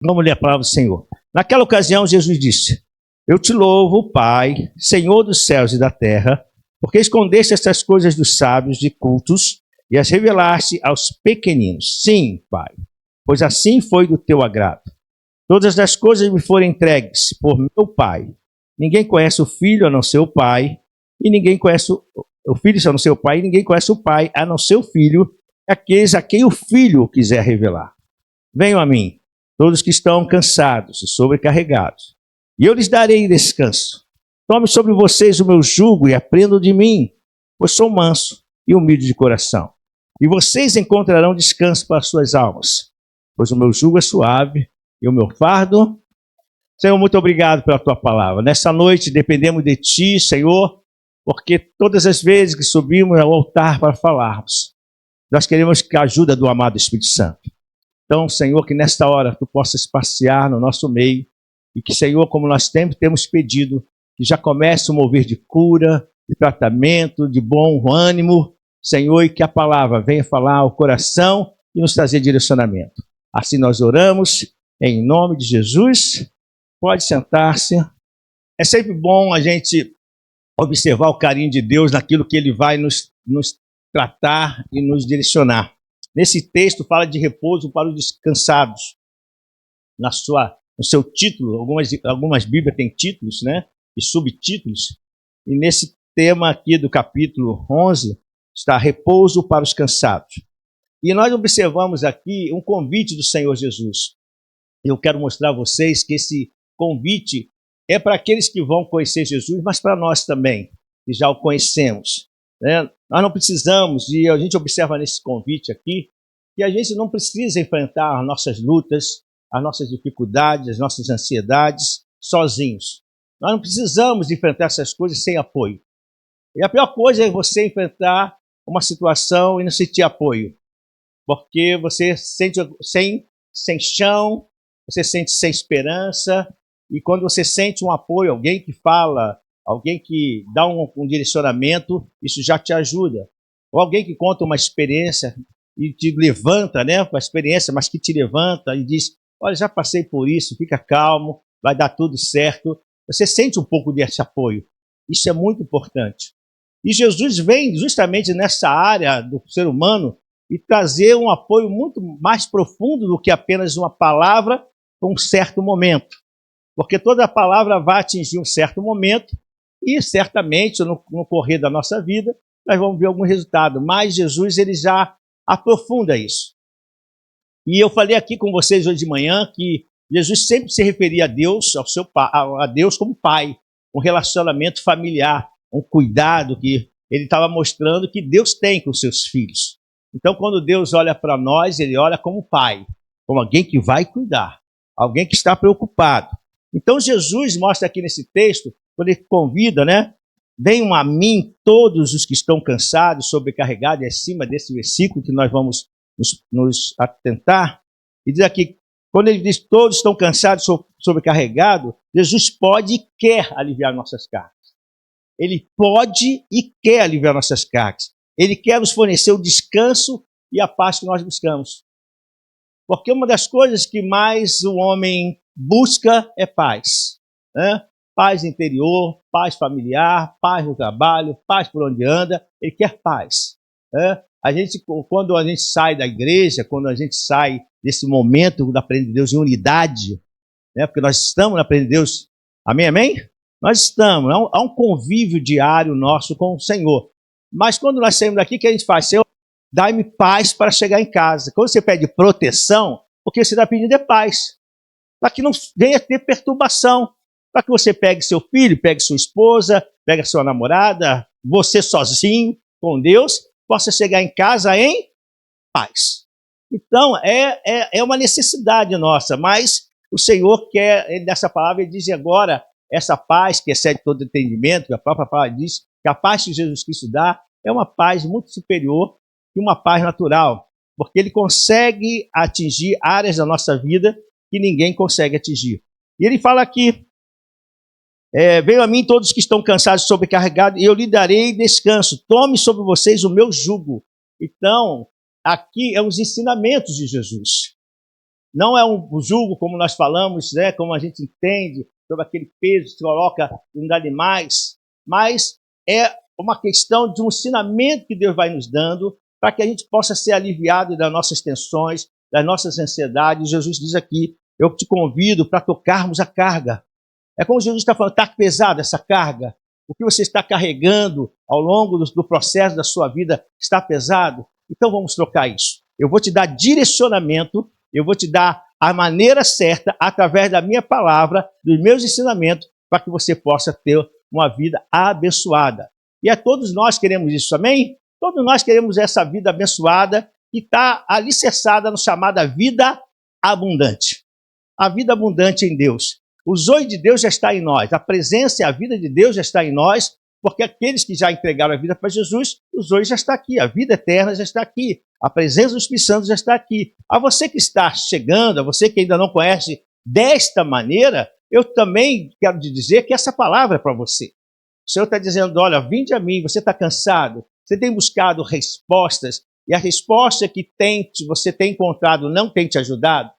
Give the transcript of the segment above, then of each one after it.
Vamos ler a palavra do Senhor. Naquela ocasião, Jesus disse: Eu te louvo, Pai, Senhor dos céus e da terra, porque escondeste estas coisas dos sábios e cultos e as revelaste aos pequeninos. Sim, Pai, pois assim foi do teu agrado. Todas as coisas me foram entregues por meu Pai. Ninguém conhece o Filho a não ser o Pai, e ninguém conhece o Filho a não ser o Pai, e ninguém conhece o Pai a não ser o Filho, aqueles a quem o Filho quiser revelar. Venham a mim, todos que estão cansados e sobrecarregados, e eu lhes darei descanso. Tome sobre vocês o meu jugo e aprendam de mim, pois sou manso e humilde de coração. E vocês encontrarão descanso para as suas almas, pois o meu jugo é suave e o meu fardo. Senhor, muito obrigado pela tua palavra. Nessa noite dependemos de ti, Senhor, porque todas as vezes que subimos ao altar para falarmos, nós queremos a ajuda do amado Espírito Santo. Então, Senhor, que nesta hora tu possas passear no nosso meio e que, Senhor, como nós temos pedido, que já comece um mover de cura, de tratamento, de bom ânimo, Senhor, e que a palavra venha falar ao coração e nos trazer direcionamento. Assim nós oramos, em nome de Jesus. Pode sentar-se. É sempre bom a gente observar o carinho de Deus naquilo que Ele vai nos tratar e nos direcionar. Nesse texto fala de repouso para os descansados. No seu título, algumas Bíblias têm títulos, né? E subtítulos. E nesse tema aqui do capítulo 11 está repouso para os cansados. E nós observamos aqui um convite do Senhor Jesus. Eu quero mostrar a vocês que esse convite é para aqueles que vão conhecer Jesus, mas para nós também, que já o conhecemos, né? Nós não precisamos, e a gente observa nesse convite aqui, que a gente não precisa enfrentar as nossas lutas, as nossas dificuldades, as nossas ansiedades sozinhos. Nós não precisamos enfrentar essas coisas sem apoio. E a pior coisa é você enfrentar uma situação e não sentir apoio, porque você sente sem chão, você sente sem esperança, e quando você sente um apoio, alguém que fala, alguém que dá um direcionamento, isso já te ajuda. Ou alguém que conta uma experiência e te levanta, né, uma experiência, mas que te levanta e diz: olha, já passei por isso, fica calmo, vai dar tudo certo. Você sente um pouco desse apoio. Isso é muito importante. E Jesus vem justamente nessa área do ser humano e trazer um apoio muito mais profundo do que apenas uma palavra com um certo momento. Porque toda palavra vai atingir um certo momento e certamente no correr da nossa vida nós vamos ver algum resultado. Mas Jesus ele já aprofunda isso. E eu falei aqui com vocês hoje de manhã que Jesus sempre se referia a Deus, a Deus como Pai, um relacionamento familiar, um cuidado que ele estava mostrando que Deus tem com os seus filhos. Então, quando Deus olha para nós, ele olha como Pai, como alguém que vai cuidar, alguém que está preocupado. Então, Jesus mostra aqui nesse texto, quando ele convida, né? Venham a mim todos os que estão cansados, sobrecarregados, é acima desse versículo que nós vamos nos atentar. E diz aqui, quando ele diz todos estão cansados, sobrecarregados, Jesus pode e quer aliviar nossas cargas. Ele pode e quer aliviar nossas cargas. Ele quer nos fornecer o descanso e a paz que nós buscamos. Porque uma das coisas que mais o homem busca é paz, né? Paz interior, paz familiar, paz no trabalho, paz por onde anda. Ele quer paz, né? Quando a gente sai da igreja, quando a gente sai desse momento da presença de Deus em unidade, né? Porque nós estamos na presença de Deus, amém, amém? Nós estamos, há um convívio diário nosso com o Senhor. Mas quando nós saímos daqui, o que a gente faz? Senhor, dai-me paz para chegar em casa. Quando você pede proteção, o que você está pedindo é paz, para que não venha ter perturbação, para que você pegue seu filho, pegue sua esposa, pegue a sua namorada, você sozinho, com Deus, possa chegar em casa em paz. Então, é uma necessidade nossa, mas o Senhor quer, nessa palavra, ele diz agora, essa paz que excede todo entendimento, que a própria palavra diz, que a paz que Jesus Cristo dá é uma paz muito superior que uma paz natural, porque ele consegue atingir áreas da nossa vida que ninguém consegue atingir. E ele fala aqui, venham a mim todos que estão cansados e sobrecarregados, e eu lhe darei descanso. Tome sobre vocês o meu jugo. Então, aqui é os ensinamentos de Jesus. Não é um jugo, como nós falamos, né, como a gente entende, sobre aquele peso que se coloca em animais, mas é uma questão de um ensinamento que Deus vai nos dando para que a gente possa ser aliviado das nossas tensões, das nossas ansiedades. Jesus diz aqui, eu te convido para tocarmos a carga. É como Jesus está falando, está pesada essa carga? O que você está carregando ao longo do processo da sua vida está pesado? Então vamos trocar isso. Eu vou te dar direcionamento, eu vou te dar a maneira certa, através da minha palavra, dos meus ensinamentos, para que você possa ter uma vida abençoada. E todos nós queremos isso, amém? Todos nós queremos essa vida abençoada que está alicerçada no chamada vida abundante. A vida abundante em Deus. O zoe de Deus já está em nós, a presença e a vida de Deus já está em nós, porque aqueles que já entregaram a vida para Jesus, o zoe já está aqui, a vida eterna já está aqui, a presença do Espírito Santo já está aqui. A você que está chegando, a você que ainda não conhece desta maneira, eu também quero te dizer que essa palavra é para você. O Senhor está dizendo, olha, vinde a mim, você está cansado, você tem buscado respostas, e a resposta que você tem encontrado não tem te ajudado.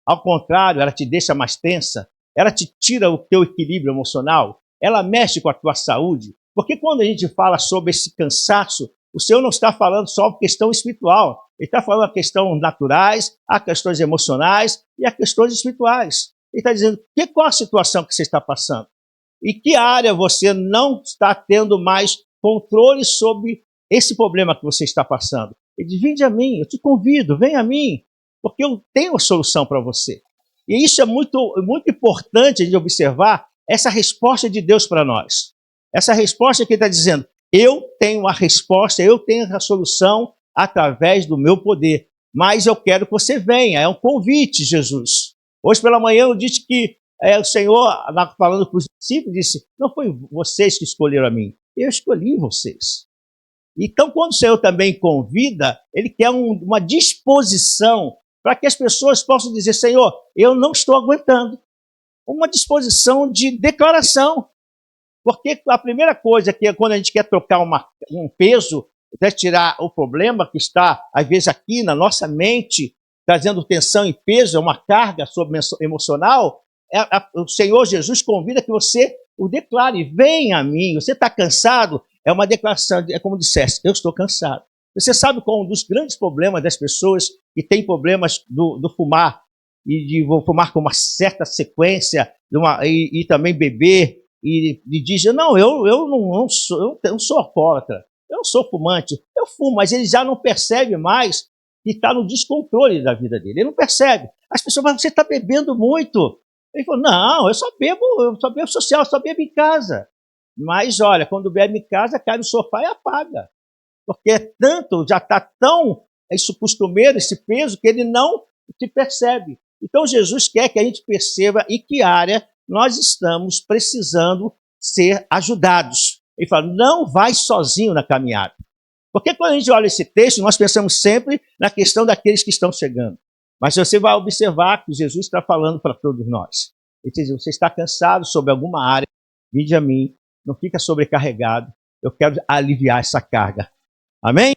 Ao contrário, ela te deixa mais tensa, ela te tira o teu equilíbrio emocional, ela mexe com a tua saúde. Porque quando a gente fala sobre esse cansaço, o Senhor não está falando só de questão espiritual, Ele está falando de questões naturais, a questões emocionais e a questões espirituais. Ele está dizendo, qual a situação que você está passando? E que área você não está tendo mais controle sobre esse problema que você está passando? Ele diz, vinde a mim, eu te convido, vem a mim, porque eu tenho a solução para você. E isso é muito importante a gente observar essa resposta de Deus para nós. Essa resposta que Ele está dizendo, eu tenho a resposta, eu tenho a solução através do meu poder, mas eu quero que você venha, é um convite, Jesus. Hoje pela manhã eu disse que o Senhor, falando para os discípulos, disse, não foi vocês que escolheram a mim, eu escolhi vocês. Então, quando o Senhor também convida, Ele quer uma disposição para que as pessoas possam dizer, Senhor, eu não estou aguentando. Uma disposição de declaração. Porque a primeira coisa que é quando a gente quer trocar um peso, até tirar o problema que está, às vezes, aqui na nossa mente, trazendo tensão e peso, é uma carga emocional, o Senhor Jesus convida que você o declare, venha a mim, você está cansado? É uma declaração, é como dissesse, eu estou cansado. Você sabe qual é um dos grandes problemas das pessoas que têm problemas do fumar, e de fumar com uma certa sequência, e também beber, e diz, não, eu não sou alcoólatra, eu não sou fumante, eu fumo, mas ele já não percebe mais que está no descontrole da vida dele, ele não percebe. As pessoas falam, você está bebendo muito. Ele falou, não, eu só bebo social, eu só bebo em casa. Mas olha, quando bebe em casa, cai no sofá e apaga. Porque já está tão costumeiro, esse peso, que ele não te percebe. Então Jesus quer que a gente perceba em que área nós estamos precisando ser ajudados. Ele fala, não vai sozinho na caminhada. Porque quando a gente olha esse texto, nós pensamos sempre na questão daqueles que estão chegando. Mas você vai observar que Jesus está falando para todos nós. Ele diz, você está cansado sobre alguma área, vinde a mim, não fica sobrecarregado, eu quero aliviar essa carga. Amém?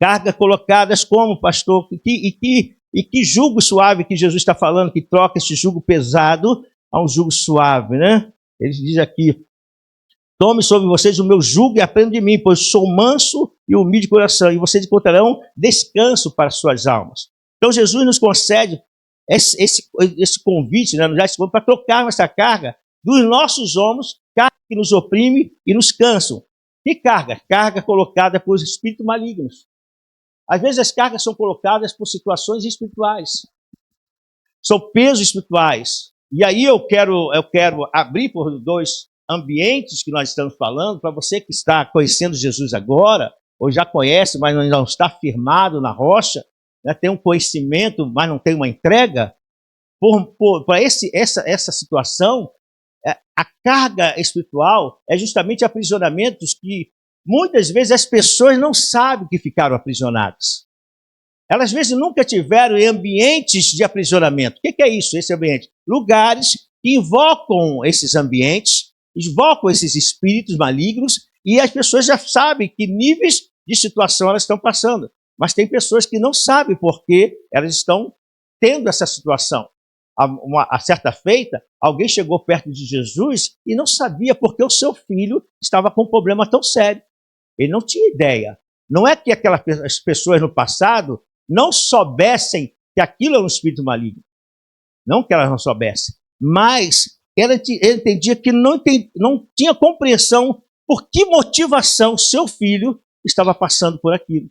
Cargas colocadas como, pastor, e que jugo suave que Jesus está falando, que troca esse jugo pesado a um jugo suave, né? Ele diz aqui, tome sobre vocês o meu jugo e aprendam de mim, pois sou manso e humilde de coração, e vocês encontrarão descanso para suas almas. Então Jesus nos concede esse convite, né, para trocar essa carga dos nossos ombros, carga que nos oprime e nos cansam. Que carga? Carga colocada por espíritos malignos. Às vezes as cargas são colocadas por situações espirituais. São pesos espirituais. E aí eu quero abrir por dois ambientes que nós estamos falando, para você que está conhecendo Jesus agora, ou já conhece, mas ainda não está firmado na rocha, né, tem um conhecimento, mas não tem uma entrega. Para essa situação, a carga espiritual é justamente aprisionamentos que muitas vezes as pessoas não sabem que ficaram aprisionadas. Elas às vezes nunca tiveram em ambientes de aprisionamento. O que é isso, esse ambiente? Lugares que invocam esses ambientes, invocam esses espíritos malignos, e as pessoas já sabem que níveis de situação elas estão passando. Mas tem pessoas que não sabem porque elas estão tendo essa situação. A certa feita, alguém chegou perto de Jesus e não sabia por que o seu filho estava com um problema tão sério. Ele não tinha ideia. Não é que aquelas pessoas no passado não soubessem que aquilo era um espírito maligno. Não que elas não soubessem. Mas ele entendia que não tinha compreensão por que motivação seu filho estava passando por aquilo.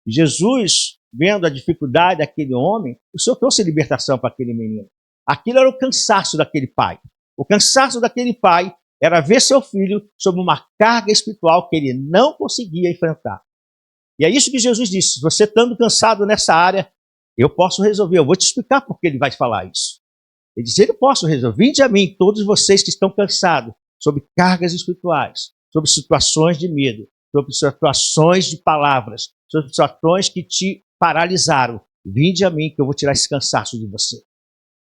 Jesus, vendo a dificuldade daquele homem, o Senhor trouxe libertação para aquele menino. Aquilo era o cansaço daquele pai. O cansaço daquele pai era ver seu filho sob uma carga espiritual que ele não conseguia enfrentar. E é isso que Jesus disse: você estando cansado nessa área, eu posso resolver. Eu vou te explicar por que ele vai falar isso. Ele diz: eu posso resolver. Vinde a mim, todos vocês que estão cansados, sob cargas espirituais, sobre situações de medo, sobre situações de palavras, sobre situações que te paralisaram. Vinde a mim que eu vou tirar esse cansaço de você.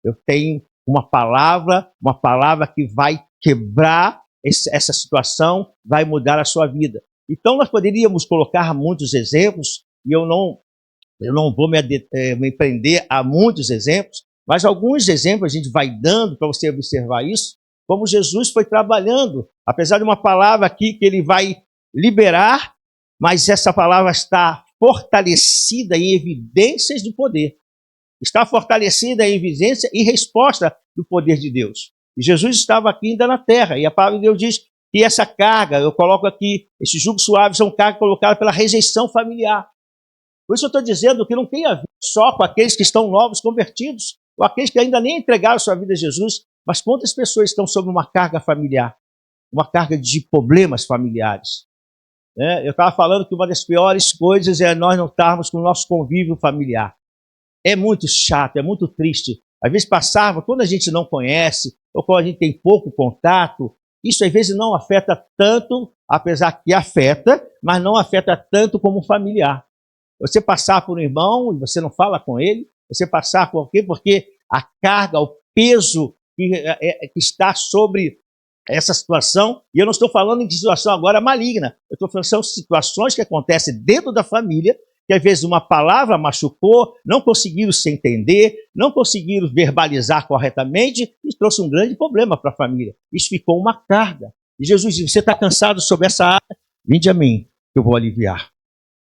Eu tenho uma palavra que vai quebrar essa situação, vai mudar a sua vida. Então nós poderíamos colocar muitos exemplos, e eu não vou me prender a muitos exemplos, mas alguns exemplos a gente vai dando para você observar isso, como Jesus foi trabalhando, apesar de uma palavra aqui que ele vai liberar, mas essa palavra está fortalecida em evidências do poder. Está fortalecida em evidência e resposta do poder de Deus. E Jesus estava aqui ainda na terra, e a palavra de Deus diz que essa carga, eu coloco aqui, esses jugos suaves são cargas colocadas pela rejeição familiar. Por isso eu estou dizendo que não tem a ver só com aqueles que estão novos convertidos, ou aqueles que ainda nem entregaram sua vida a Jesus, mas quantas pessoas estão sob uma carga familiar, uma carga de problemas familiares. Eu estava falando que uma das piores coisas é nós não estarmos com o nosso convívio familiar. É muito chato, é muito triste. Às vezes passava, quando a gente não conhece, ou quando a gente tem pouco contato, isso às vezes não afeta tanto, apesar que afeta, mas não afeta tanto como um familiar. Você passar por um irmão e você não fala com ele, você passar por quê? Porque a carga, o peso que está sobre essa situação, e eu não estou falando de situação agora maligna, eu estou falando de situações que acontecem dentro da família, que às vezes uma palavra machucou, não conseguiram se entender, não conseguiram verbalizar corretamente, e trouxe um grande problema para a família. Isso ficou uma carga. E Jesus disse: você está cansado sobre essa área? Vinde a mim, que eu vou aliviar.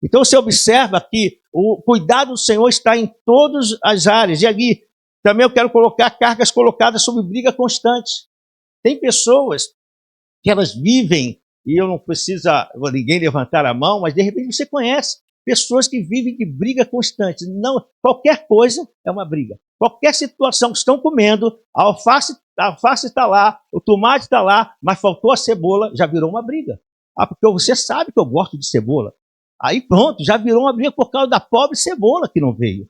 Então você observa que o cuidado do Senhor está em todas as áreas. E ali também eu quero colocar cargas colocadas sobre briga constante. Tem pessoas que elas vivem, e eu não preciso ninguém levantar a mão, mas de repente você conhece pessoas que vivem de briga constante. Não, qualquer coisa é uma briga. Qualquer situação que estão comendo, a alface está lá, o tomate está lá, mas faltou a cebola, já virou uma briga. Porque você sabe que eu gosto de cebola. Aí pronto, já virou uma briga por causa da pobre cebola que não veio.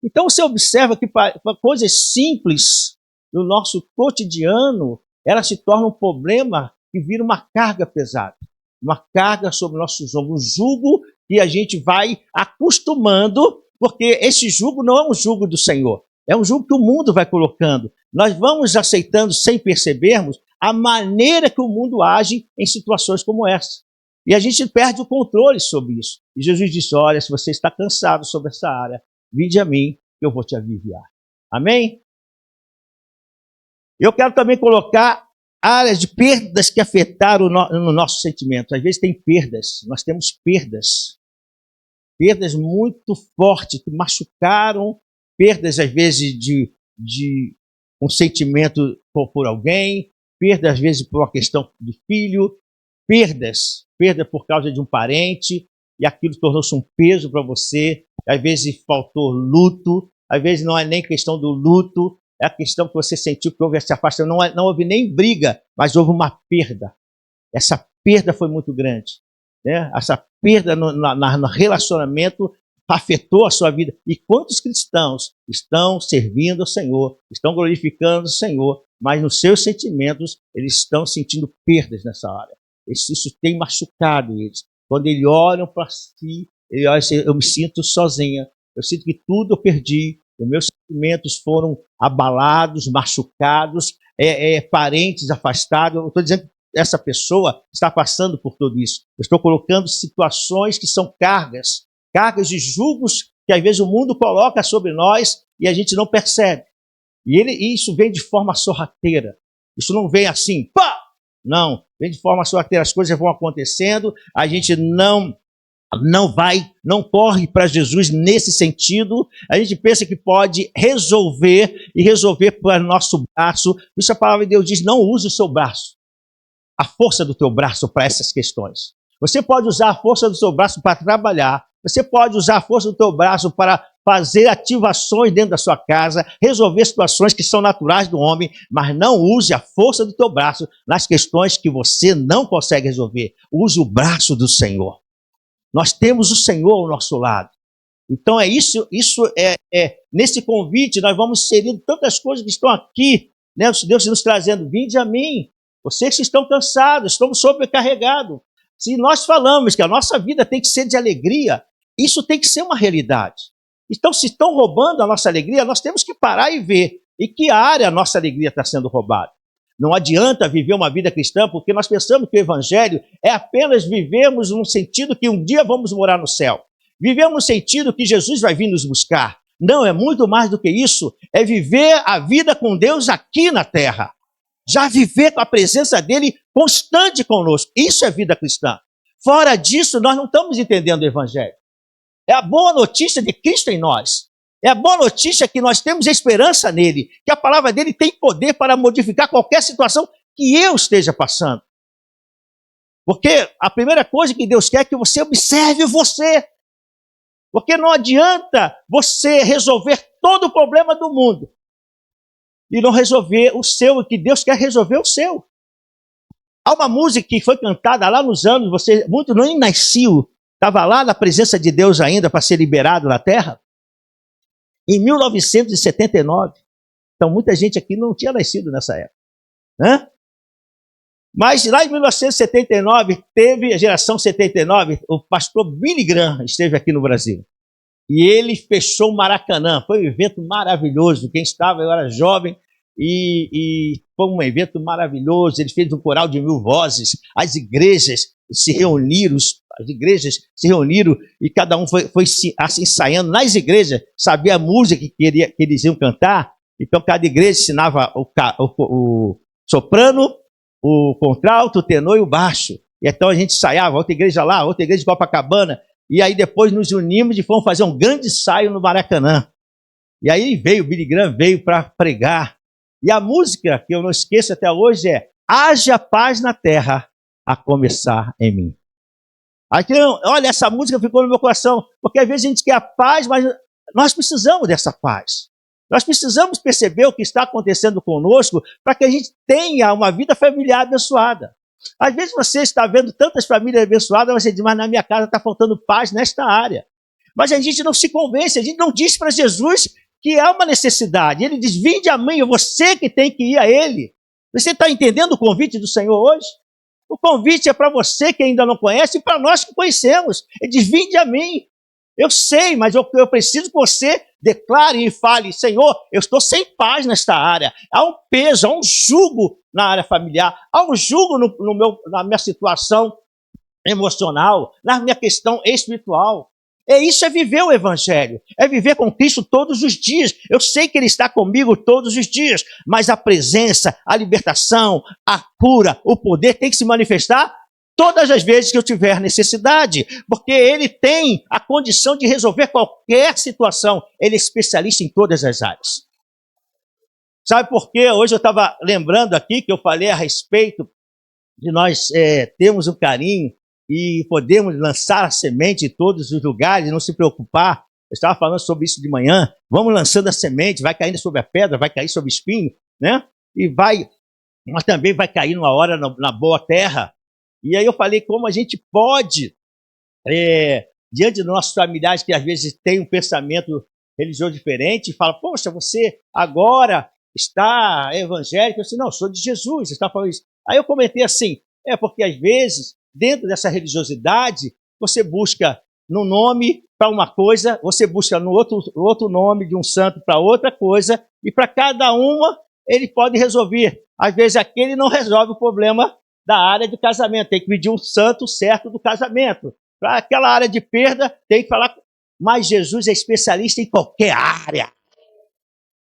Então você observa que para coisas simples no nosso cotidiano, ela se torna um problema que vira uma carga pesada. Uma carga sobre nossos ombros, um jugo que a gente vai acostumando, porque esse jugo não é um jugo do Senhor, é um jugo que o mundo vai colocando. Nós vamos aceitando sem percebermos a maneira que o mundo age em situações como essa. E a gente perde o controle sobre isso. E Jesus disse: olha, se você está cansado sobre essa área, vinde a mim, que eu vou te aliviar. Amém? Eu quero também colocar áreas de perdas que afetaram no nosso sentimento. Às vezes tem perdas, nós temos perdas muito fortes, que machucaram, perdas às vezes de um sentimento por alguém, perdas às vezes por uma questão de filho, perda por causa de um parente, e aquilo tornou-se um peso para você. Às vezes faltou luto, às vezes não é nem questão do luto, é a questão que você sentiu que houve essa afastamento. Não houve nem briga, mas houve uma perda. Essa perda foi muito grande. Essa perda no relacionamento afetou a sua vida. E quantos cristãos estão servindo ao Senhor, estão glorificando o Senhor, mas nos seus sentimentos eles estão sentindo perdas nessa área. Isso tem machucado eles. Quando eles olham para si, eles olham assim: eu me sinto sozinha, eu sinto que tudo eu perdi, os meus sentimentos foram abalados, machucados, parentes afastados. Eu estou dizendo que essa pessoa está passando por tudo isso. Eu estou colocando situações que são cargas de julgos que às vezes o mundo coloca sobre nós e a gente não percebe. E isso vem de forma sorrateira. Isso não vem assim, pá! Não, vem de forma sorrateira. As coisas vão acontecendo, a gente não corre para Jesus nesse sentido. A gente pensa que pode resolver e resolver para nosso braço. Por isso a palavra de Deus diz, não use o seu braço, a força do teu braço para essas questões. Você pode usar a força do seu braço para trabalhar, você pode usar a força do teu braço para fazer ativações dentro da sua casa, resolver situações que são naturais do homem, mas não use a força do teu braço nas questões que você não consegue resolver. Use o braço do Senhor. Nós temos o Senhor ao nosso lado. Então é isso nesse convite nós vamos inserindo tantas coisas que estão aqui, né? Deus nos trazendo, vinde a mim, vocês que estão cansados, estamos sobrecarregados. Se nós falamos que a nossa vida tem que ser de alegria, isso tem que ser uma realidade. Então, se estão roubando a nossa alegria, nós temos que parar e ver em que área a nossa alegria está sendo roubada. Não adianta viver uma vida cristã porque nós pensamos que o evangelho é apenas vivermos num sentido que um dia vamos morar no céu. Vivemos no sentido que Jesus vai vir nos buscar. Não, é muito mais do que isso. É viver a vida com Deus aqui na terra. Já viver com a presença dele constante conosco. Isso é vida cristã. Fora disso, nós não estamos entendendo o evangelho. É a boa notícia de Cristo em nós. É a boa notícia que nós temos esperança nele, que a palavra dele tem poder para modificar qualquer situação que eu esteja passando. Porque a primeira coisa que Deus quer é que você observe você. Porque não adianta você resolver todo o problema do mundo e não resolver o seu, que Deus quer resolver o seu. Há uma música que foi cantada lá nos anos, você muito nem nasceu, estava lá na presença de Deus ainda para ser liberado na terra, em 1979. Então muita gente aqui não tinha nascido nessa época, né? Mas lá em 1979, teve a geração 79, o pastor Billy Graham esteve aqui no Brasil. E ele fechou o Maracanã. Foi um evento maravilhoso. Quem estava, eu era jovem, e foi um evento maravilhoso. Ele fez um coral de 1000 vozes. As igrejas se reuniram, e cada um foi assim, ensaiando nas igrejas, sabia a música que eles iam cantar. Então cada igreja ensinava o soprano, o contralto, o tenor e o baixo. E então a gente ensaiava, outra igreja lá, outra igreja de Copacabana. E aí depois nos unimos e fomos fazer um grande ensaio no Maracanã. E aí o Billy Graham veio para pregar. E a música, que eu não esqueço até hoje, é Haja paz na terra, a começar em mim. Aqui, olha, essa música ficou no meu coração, porque às vezes a gente quer a paz, mas nós precisamos dessa paz. Nós precisamos perceber o que está acontecendo conosco para que a gente tenha uma vida familiar abençoada. Às vezes você está vendo tantas famílias abençoadas, você diz, mas na minha casa está faltando paz nesta área. Mas a gente não se convence, a gente não diz para Jesus que é uma necessidade. Ele diz, vinde a mim, é você que tem que ir a ele. Você está entendendo o convite do Senhor hoje? O convite é para você que ainda não conhece e para nós que conhecemos. Ele diz, vinde a mim. Eu sei, mas eu preciso que você declare e fale, Senhor, eu estou sem paz nesta área. Há um peso, há um jugo na área familiar, há um jugo na minha situação emocional, na minha questão espiritual. Isso é viver o evangelho, é viver com Cristo todos os dias. Eu sei que ele está comigo todos os dias, mas a presença, a libertação, a cura, o poder tem que se manifestar todas as vezes que eu tiver necessidade, porque ele tem a condição de resolver qualquer situação. Ele é especialista em todas as áreas. Sabe por quê? Hoje eu estava lembrando aqui que eu falei a respeito de nós termos um carinho e podemos lançar a semente em todos os lugares, não se preocupar. Eu estava falando sobre isso de manhã. Vamos lançando a semente, vai caindo sobre a pedra, vai cair sobre o espinho, né? Mas também vai cair numa hora na boa terra. E aí eu falei como a gente pode, diante dos nossos familiares que às vezes têm um pensamento religioso diferente, e fala, poxa, você agora está evangélico? Eu disse, não, eu sou de Jesus, você está falando isso. Aí eu comentei assim, porque às vezes, dentro dessa religiosidade, você busca no nome para uma coisa, você busca no outro nome de um santo para outra coisa, e para cada uma ele pode resolver. Às vezes aquele não resolve o problema da área de casamento, tem que pedir um santo certo do casamento. Para aquela área de perda, tem que falar Mas Jesus é especialista em qualquer área.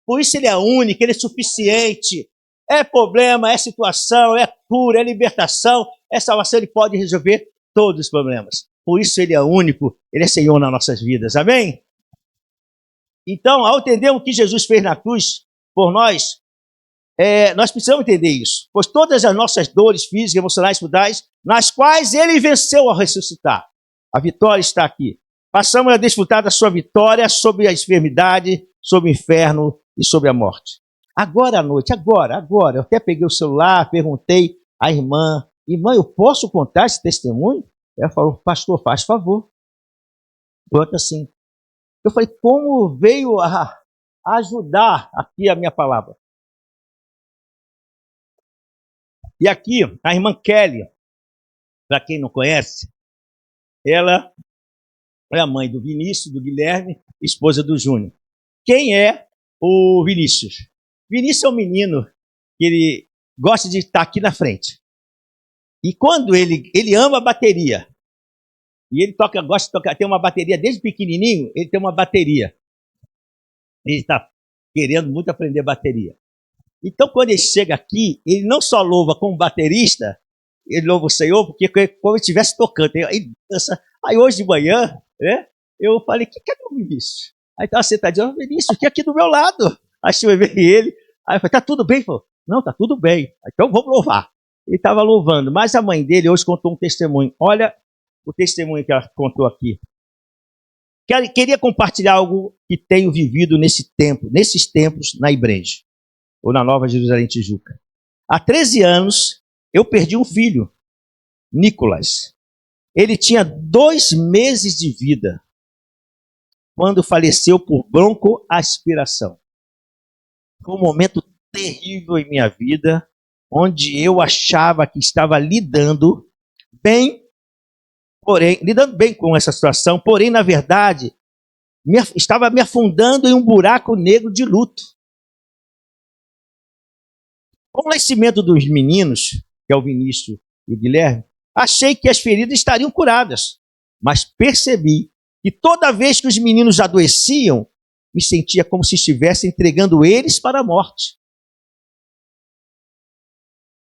Por isso ele é único, ele é suficiente. É problema, é situação, é cura, é libertação, é salvação, ele pode resolver todos os problemas. Por isso ele é único, ele é Senhor nas nossas vidas. Amém? Então, ao entender o que Jesus fez na cruz por nós, nós precisamos entender isso. Pois todas as nossas dores físicas, emocionais, espirituais, nas quais ele venceu ao ressuscitar. A vitória está aqui. Passamos a desfrutar da sua vitória sobre a enfermidade, sobre o inferno e sobre a morte. Agora à noite, agora. Eu até peguei o celular, perguntei à irmã, eu posso contar esse testemunho? Ela falou, pastor, faz favor. Conta assim. Eu falei, como veio a ajudar aqui a minha palavra? E aqui, a irmã Kelly, para quem não conhece, ela é a mãe do Vinícius, do Guilherme, esposa do Júnior. Quem é o Vinícius? Vinícius é um menino que ele gosta de estar aqui na frente. E quando ele ama bateria, e ele gosta de tocar, tem uma bateria desde pequenininho, ele tem uma bateria. Ele está querendo muito aprender bateria. Então, quando ele chega aqui, ele não só louva como baterista, ele louva o Senhor, porque como ele estivesse tocando. Aí, aí hoje de manhã, né, eu falei, cadê o Vinícius? Aí estava sentadinho, Vinícius, que aqui do meu lado. Aí eu veio ele, aí eu falei, tá tudo bem? Ele falou, não, tá tudo bem. Então vamos louvar. Ele estava louvando, mas a mãe dele hoje contou um testemunho. Olha o testemunho que ela contou aqui. Queria compartilhar algo que tenho vivido nesses tempos na Igreja, ou na Nova Jerusalém Tijuca. Há 13 anos, eu perdi um filho, Nicolas. Ele tinha 2 meses de vida quando faleceu por broncoaspiração. Foi um momento terrível em minha vida, onde eu achava que estava lidando bem com essa situação, porém, na verdade, estava me afundando em um buraco negro de luto. Com o nascimento dos meninos, que é o Vinícius e o Guilherme, achei que as feridas estariam curadas, mas percebi que toda vez que os meninos adoeciam, me sentia como se estivesse entregando eles para a morte.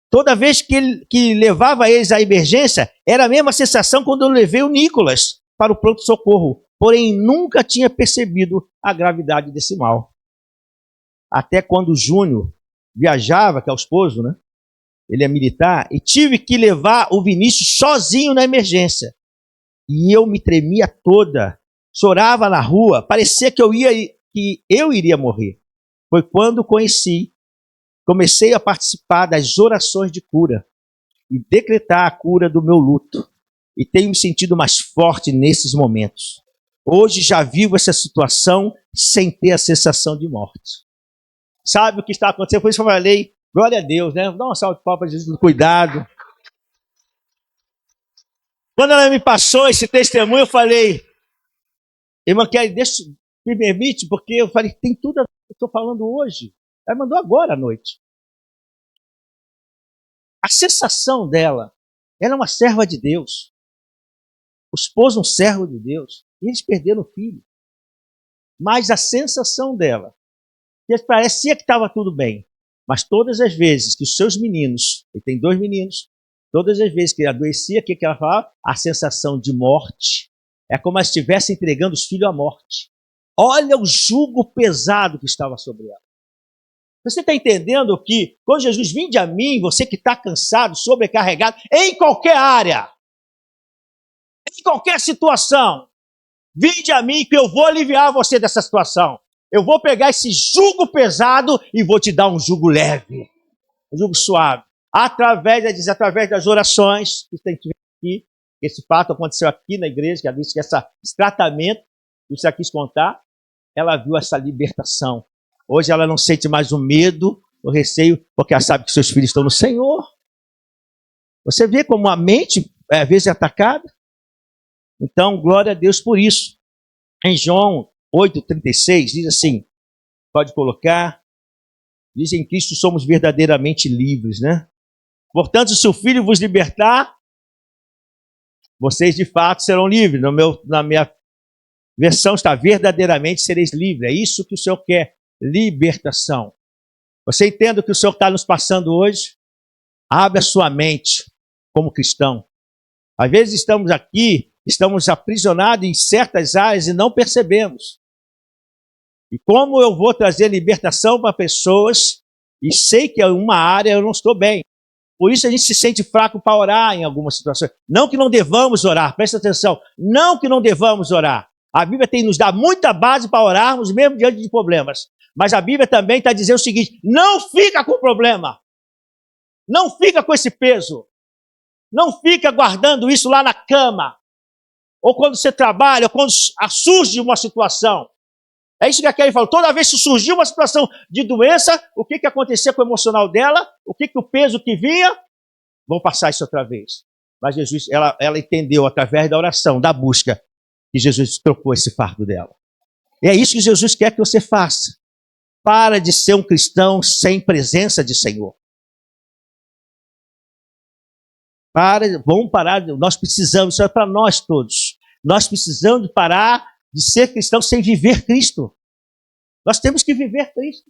Toda vez que levava eles à emergência, era a mesma sensação quando eu levei o Nicolas para o pronto-socorro. Porém, nunca tinha percebido a gravidade desse mal. Até quando o Júnior viajava, que é o esposo, né? Ele é militar, e tive que levar o Vinícius sozinho na emergência. E eu me tremia toda, chorava na rua, parecia que eu iria morrer. Foi quando comecei a participar das orações de cura e decretar a cura do meu luto. E tenho me sentido mais forte nesses momentos. Hoje já vivo essa situação sem ter a sensação de morte. Sabe o que está acontecendo? Por isso que eu falei, glória a Deus, né? Dá uma salva de palmas para Jesus, cuidado. Quando ela me passou esse testemunho, eu falei, irmã Kelly, me permite, porque eu falei, tem tudo a que eu estou falando hoje. Ela mandou agora à noite. A sensação dela, ela é uma serva de Deus. O esposo é um servo de Deus. E eles perderam o filho. Mas a sensação dela, que parecia que estava tudo bem, mas todas as vezes que os seus meninos, ele tem 2 meninos, todas as vezes que ele adoecia, o que ela falava? A sensação de morte. É como se estivesse entregando os filhos à morte. Olha o jugo pesado que estava sobre ela. Você está entendendo que quando Jesus vinde a mim, você que está cansado, sobrecarregado, em qualquer área, em qualquer situação, vinde a mim que eu vou aliviar você dessa situação. Eu vou pegar esse jugo pesado e vou te dar um jugo leve, um jugo suave. Através das orações que tem aqui, esse fato aconteceu aqui na igreja, que ela disse que esse tratamento, que você quis contar, ela viu essa libertação. Hoje ela não sente mais o medo, o receio, porque ela sabe que seus filhos estão no Senhor. Você vê como a mente, às vezes, é atacada? Então, glória a Deus por isso. Em João 8,36, diz assim, pode colocar, diz em Cristo somos verdadeiramente livres, né? Portanto, se o Filho vos libertar, vocês de fato serão livres. Versão está verdadeiramente sereis livres. É isso que o Senhor quer, libertação. Você entende o que o Senhor está nos passando hoje? Abre a sua mente como cristão. Às vezes estamos aqui, estamos aprisionados em certas áreas e não percebemos. E como eu vou trazer libertação para pessoas e sei que em uma área eu não estou bem. Por isso a gente se sente fraco para orar em algumas situações. Não que não devamos orar, presta atenção. Não que não devamos orar. A Bíblia tem nos dá muita base para orarmos mesmo diante de problemas. Mas a Bíblia também está dizendo o seguinte: não fica com problema. Não fica com esse peso. Não fica guardando isso lá na cama. Ou quando você trabalha, ou quando surge uma situação. É isso que a Kelly falou. Toda vez que surgiu uma situação de doença, o que acontecia com o emocional dela? O que o peso que vinha? Vão passar isso outra vez. Mas Jesus, ela entendeu através da oração, da busca, que Jesus trocou esse fardo dela. E é isso que Jesus quer que você faça. Para de ser um cristão sem presença de Senhor. Vamos parar, nós precisamos, isso é para nós todos. Nós precisamos parar de ser cristão sem viver Cristo. Nós temos que viver Cristo.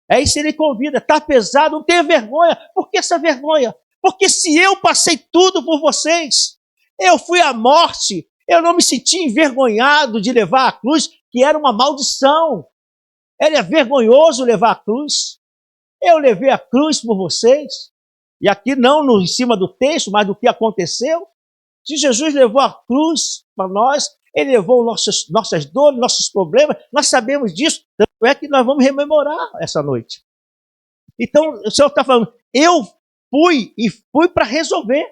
É isso que ele convida. Está pesado, não tenha vergonha. Por que essa vergonha? Porque se eu passei tudo por vocês, eu fui à morte, eu não me senti envergonhado de levar a cruz, que era uma maldição. Era vergonhoso levar a cruz. Eu levei a cruz por vocês. E aqui não em cima do texto, mas do que aconteceu. Se Jesus levou a cruz para nós, ele levou nossas dores, nossos problemas, nós sabemos disso, tanto é que nós vamos rememorar essa noite. Então, o Senhor está falando, eu fui para resolver.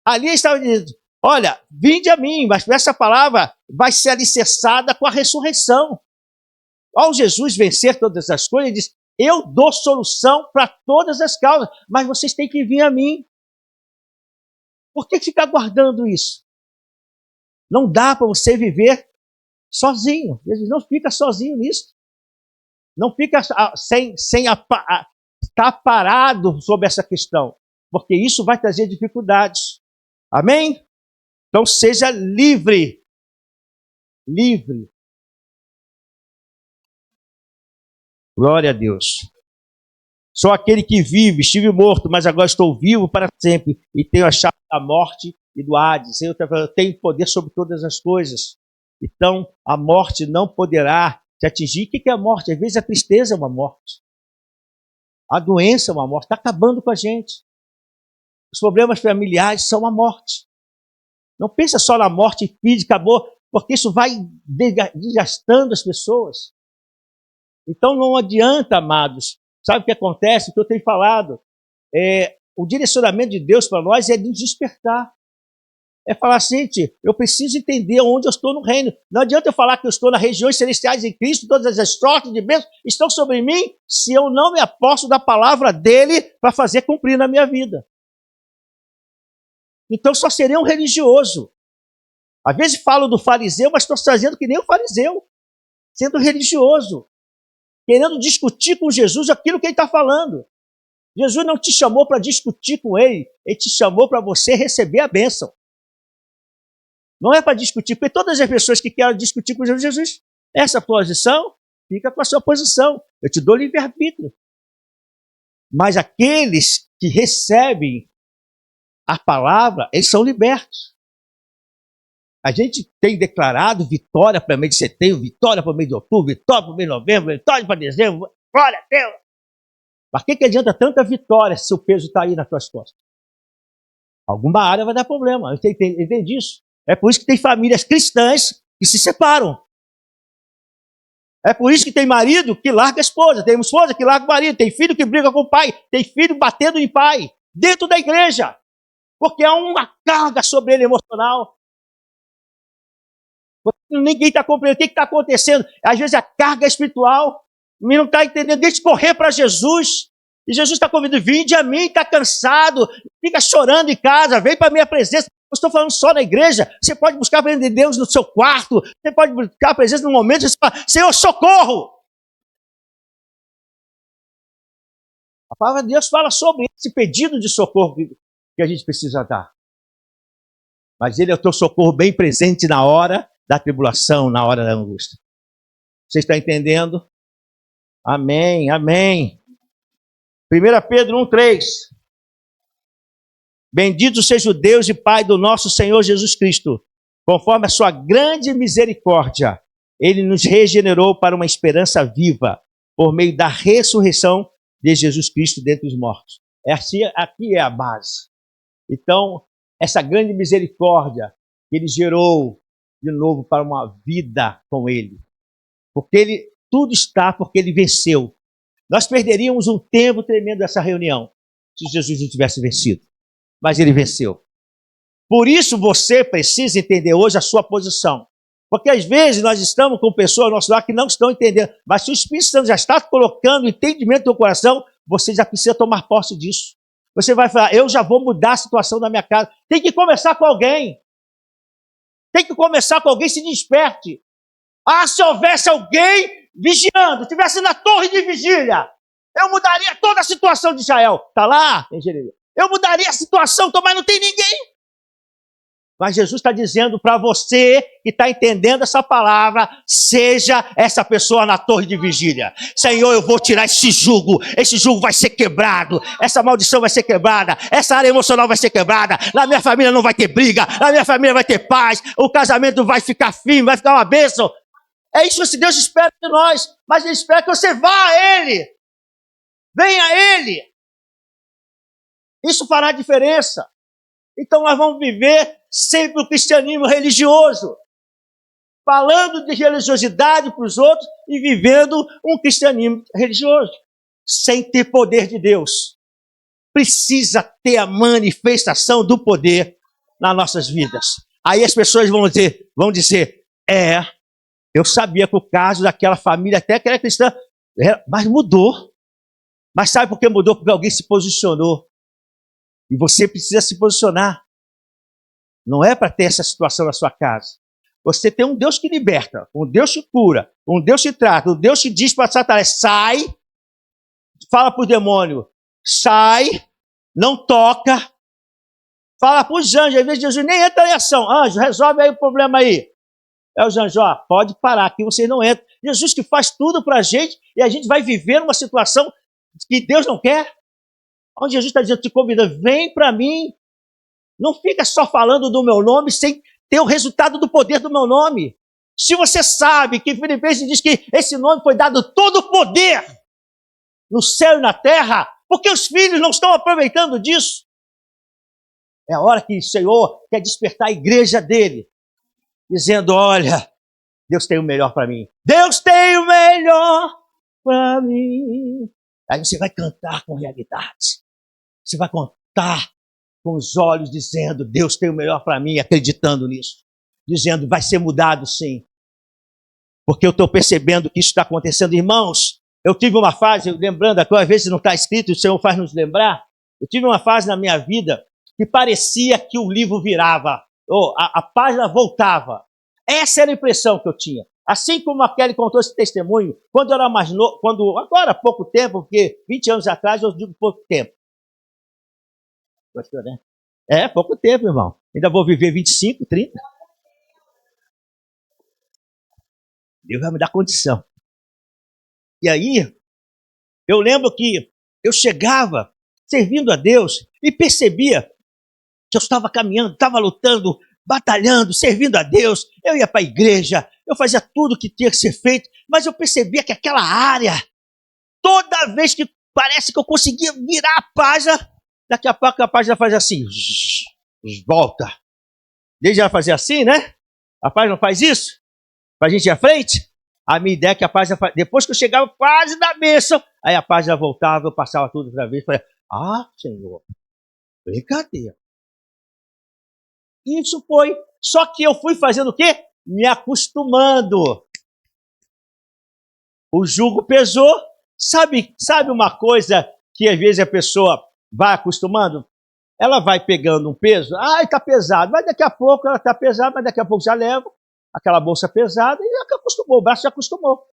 Ali ele estava dizendo, olha, vinde a mim, mas essa palavra vai ser alicerçada com a ressurreição. Ao Jesus vencer todas as coisas, ele diz, eu dou solução para todas as causas, mas vocês têm que vir a mim. Por que ficar guardando isso? Não dá para você viver sozinho. Jesus não fica sozinho nisso. Não fica sem estar parado sobre essa questão, porque isso vai trazer dificuldades. Amém? Então seja livre. Livre. Glória a Deus. Sou aquele que vive, estive morto, mas agora estou vivo para sempre e tenho a chave da morte e do Hades. Eu tenho poder sobre todas as coisas. Então, a morte não poderá te atingir. O que é a morte? Às vezes a tristeza é uma morte. A doença é uma morte. Está acabando com a gente. Os problemas familiares são uma morte. Não pensa só na morte física, acabou, porque isso vai desgastando as pessoas. Então não adianta, amados. Sabe o que acontece? O que eu tenho falado? O direcionamento de Deus para nós é nos despertar. É falar assim, eu preciso entender onde eu estou no reino. Não adianta eu falar que eu estou nas regiões celestiais em Cristo, todas as sortes de bênçãos estão sobre mim, se eu não me aposto da palavra dele para fazer cumprir na minha vida. Então só serei um religioso. Às vezes falo do fariseu, mas estou fazendo que nem o fariseu, sendo religioso, querendo discutir com Jesus aquilo que ele está falando. Jesus não te chamou para discutir com ele te chamou para você receber a bênção. Não é para discutir, porque todas as pessoas que querem discutir com Jesus, essa posição, fica com a sua posição. Eu te dou livre-arbítrio. Mas aqueles que recebem a palavra, eles são libertos. A gente tem declarado vitória para o mês de setembro, vitória para o mês de outubro, vitória para o mês de novembro, vitória para dezembro, glória a Deus. Mas o que adianta tanta vitória se o peso está aí nas tuas costas? Alguma área vai dar problema, eu entendi isso. É por isso que tem famílias cristãs que se separam. É por isso que tem marido que larga a esposa, tem esposa que larga o marido, tem filho que briga com o pai, tem filho batendo em pai, dentro da igreja. Porque há uma carga sobre ele emocional. Ninguém está compreendendo o que está acontecendo. Às vezes a carga espiritual, o menino não está entendendo, deixa de correr para Jesus. E Jesus está convidando, vinde a mim, está cansado, fica chorando em casa, vem para a minha presença. Eu estou falando só na igreja. Você pode buscar a presença de Deus no seu quarto. Você pode buscar a presença no momento de você falar, Senhor, socorro! A palavra de Deus fala sobre esse pedido de socorro que a gente precisa dar. Mas ele é o teu socorro bem presente na hora da tribulação, na hora da angústia. Você está entendendo? Amém, amém. 1 Pedro 1,3. Bendito seja o Deus e Pai do nosso Senhor Jesus Cristo. Conforme a sua grande misericórdia, Ele nos regenerou para uma esperança viva, por meio da ressurreição de Jesus Cristo dentre os mortos. Aqui é a base. Então, essa grande misericórdia que Ele gerou de novo para uma vida com Ele. Porque tudo está porque Ele venceu. Nós perderíamos um tempo tremendo dessa reunião se Jesus não tivesse vencido. Mas Ele venceu. Por isso você precisa entender hoje a sua posição. Porque às vezes nós estamos com pessoas ao nosso lado que não estão entendendo. Mas se o Espírito Santo já está colocando o entendimento no teu coração, você já precisa tomar posse disso. Você vai falar, eu já vou mudar a situação da minha casa. Tem que começar com alguém. Tem que começar com alguém, se desperte. Ah, se houvesse alguém vigiando, estivesse na torre de vigília, eu mudaria toda a situação de Israel. Está lá, em Jeremias. Eu mudaria a situação, mas não tem ninguém. Mas Jesus está dizendo para você que está entendendo essa palavra, seja essa pessoa na torre de vigília. Senhor, eu vou tirar esse jugo vai ser quebrado, essa maldição vai ser quebrada, essa área emocional vai ser quebrada, na minha família não vai ter briga, na minha família vai ter paz, o casamento vai ficar firme, vai ficar uma bênção. É isso que Deus espera de nós, mas Ele espera que você vá a Ele, venha a Ele. Isso fará a diferença. Então nós vamos viver sempre o cristianismo religioso, falando de religiosidade para os outros e vivendo um cristianismo religioso, sem ter poder de Deus. Precisa ter a manifestação do poder nas nossas vidas. Aí as pessoas vão dizer, eu sabia que o caso daquela família, até que era cristã, mas mudou. Mas sabe por que mudou? Porque alguém se posicionou. E você precisa se posicionar. Não é para ter essa situação na sua casa. Você tem um Deus que liberta, um Deus que cura, um Deus que trata, um Deus que diz para Satanás, sai, fala para o demônio, sai, não toca, fala para os anjos, às vezes Jesus nem entra em ação, anjo, resolve aí o problema aí. É os anjos, pode parar, aqui vocês não entram. Jesus que faz tudo para a gente e a gente vai viver uma situação que Deus não quer. Onde Jesus está dizendo, te convida, vem para mim. Não fica só falando do meu nome sem ter o resultado do poder do meu nome. Se você sabe que Filipenses diz que esse nome foi dado todo o poder no céu e na terra, porque os filhos não estão aproveitando disso. É a hora que o Senhor quer despertar a igreja dele, dizendo, olha, Deus tem o melhor para mim. Deus tem o melhor para mim. Aí você vai cantar com realidade. Você vai contar com os olhos dizendo, Deus tem o melhor para mim, acreditando nisso. Dizendo, vai ser mudado sim. Porque eu estou percebendo que isso está acontecendo. Irmãos, eu tive uma fase, lembrando, às vezes não está escrito, o Senhor faz nos lembrar. Eu tive uma fase na minha vida que parecia que o livro virava, ou a página voltava. Essa era a impressão que eu tinha. Assim como a Kelly contou esse testemunho, quando eu era mais novo, agora há pouco tempo, porque 20 anos atrás eu digo pouco tempo. Gostou, né? Pouco tempo, irmão. Ainda vou viver 25, 30. Deus vai me dar condição. E aí, eu lembro que eu chegava servindo a Deus e percebia que eu estava caminhando, estava lutando, batalhando, servindo a Deus. Eu ia para a igreja, eu fazia tudo que tinha que ser feito, mas eu percebia que aquela área, toda vez que parece que eu conseguia virar a página, daqui a pouco a página faz assim, volta. Desde ela fazer assim, né? A página não faz isso? Para a gente ir à frente? A minha ideia é que a página, depois que eu chegava quase na bênção, aí a página voltava, eu passava tudo outra vez, falei, Senhor, brincadeira. Isso foi, só que eu fui fazendo o quê? Me acostumando. O jugo pesou. Sabe uma coisa que às vezes a pessoa vai acostumando? Ela vai pegando um peso, está pesado, mas daqui a pouco ela está pesada, mas daqui a pouco já leva aquela bolsa pesada e já acostumou, o braço já acostumou.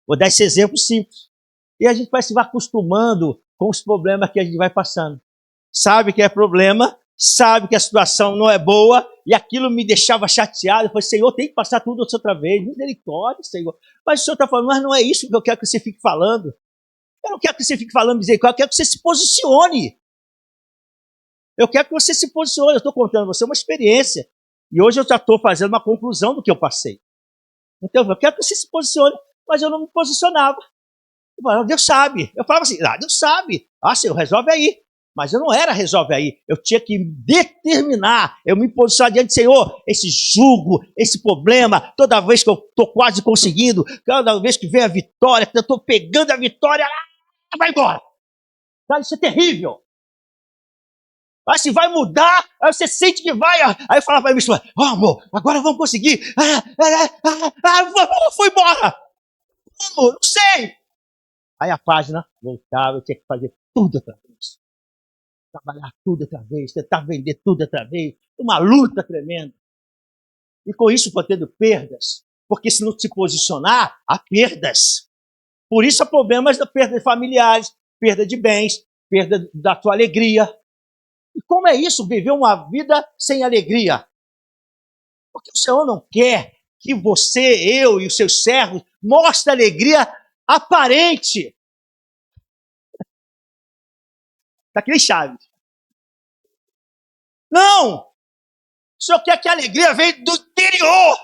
Vou dar esse exemplo simples. E a gente vai se acostumando com os problemas que a gente vai passando. Sabe que é problema, sabe que a situação não é boa, e aquilo me deixava chateado. Eu falei, Senhor, tem que passar tudo outra vez, misericórdia, Senhor. Mas o Senhor está falando, mas não é isso que eu quero que você fique falando. Eu não quero que você fique falando misericórdia, eu quero que você se posicione. Eu quero que você se posicione. Eu estou contando a você uma experiência. E hoje eu já estou fazendo uma conclusão do que eu passei. Então, eu quero que você se posicione, mas eu não me posicionava. Eu falava, Deus sabe. Eu falava assim, Deus sabe. Senhor, resolve aí. Mas eu não era resolve aí. Eu tinha que determinar. Eu me posicionar diante do Senhor. Esse jugo, esse problema, toda vez que eu estou quase conseguindo, cada vez que vem a vitória, que eu estou pegando a vitória, vai embora. Isso é terrível. Se vai mudar, aí você sente que vai. Aí eu falava para mim, amor, agora vamos conseguir. Foi embora. Como? Não sei. Aí a página voltava, eu tinha que fazer tudo outra vez. Trabalhar tudo outra vez, tentar vender tudo outra vez. Uma luta tremenda. E com isso foi tendo perdas. Porque se não se posicionar, há perdas. Por isso há problemas da perda de familiares, perda de bens, perda da tua alegria. E como é isso, viver uma vida sem alegria? Porque o Senhor não quer que você, eu e os seus servos mostrem alegria aparente. Está aqui em Chaves. Não! O Senhor quer que a alegria venha do interior.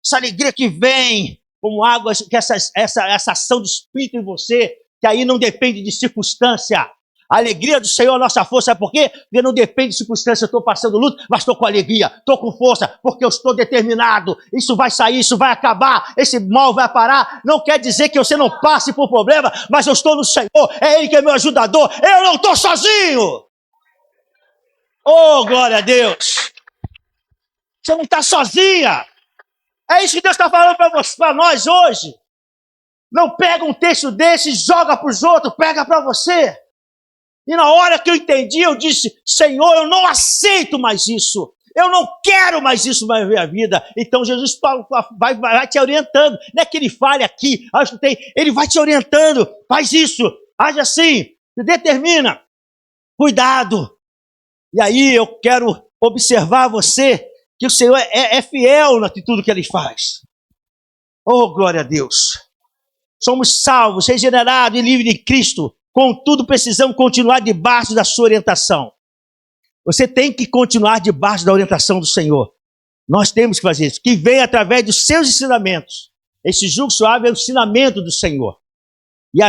Essa alegria que vem como água, que essa ação do Espírito em você, que aí não depende de circunstância. A alegria do Senhor é a nossa força. Sabe por quê? Porque não depende de circunstância. Eu estou passando luta, mas estou com alegria, estou com força, porque eu estou determinado. Isso vai sair, isso vai acabar, esse mal vai parar. Não quer dizer que você não passe por problema, mas eu estou no Senhor, é Ele que é meu ajudador. Eu não estou sozinho. Oh, glória a Deus. Você não está sozinha. É isso que Deus está falando para nós hoje. Não pega um texto desse e joga para os outros, pega para você. E na hora que eu entendi, eu disse, Senhor, eu não aceito mais isso. Eu não quero mais isso na minha vida. Então Jesus vai te orientando. Não é que ele fale aqui, ele vai te orientando. Faz isso, age assim, se determina. Cuidado. E aí eu quero observar você, que o Senhor é fiel na tudo que ele faz. Oh, glória a Deus. Somos salvos, regenerados e livres de Cristo. Contudo, precisamos continuar debaixo da sua orientação. Você tem que continuar debaixo da orientação do Senhor. Nós temos que fazer isso, que vem através dos seus ensinamentos. Esse jugo suave é o ensinamento do Senhor. E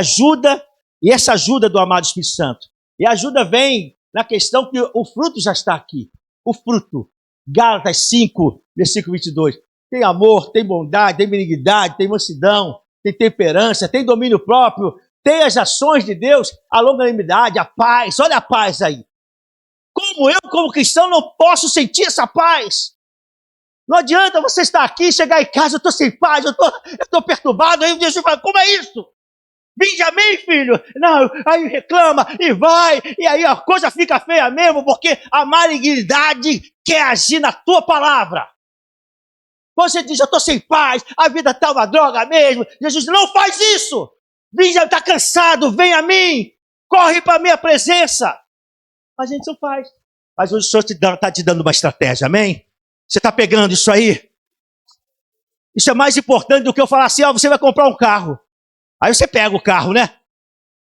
essa ajuda do amado Espírito Santo. E a ajuda vem na questão que o fruto já está aqui. O fruto. Gálatas 5, versículo 22. Tem amor, tem bondade, tem benignidade, tem mansidão, tem temperança, tem domínio próprio, tem as ações de Deus, a longanimidade, a paz. Olha a paz aí. Como eu, como cristão, não posso sentir essa paz? Não adianta você estar aqui, chegar em casa, eu estou sem paz, eu estou perturbado. Aí Jesus fala, como é isso? Vinde a mim, filho. Não, aí reclama e vai. E aí a coisa fica feia mesmo, porque a malignidade quer agir na tua palavra. Você diz, eu estou sem paz, a vida está uma droga mesmo. Jesus não faz isso. Vinde, está cansado, vem a mim. Corre para a minha presença. A gente não faz. Mas hoje o Senhor está te dando uma estratégia, amém? Você está pegando isso aí? Isso é mais importante do que eu falar assim, você vai comprar um carro. Aí você pega o carro, né?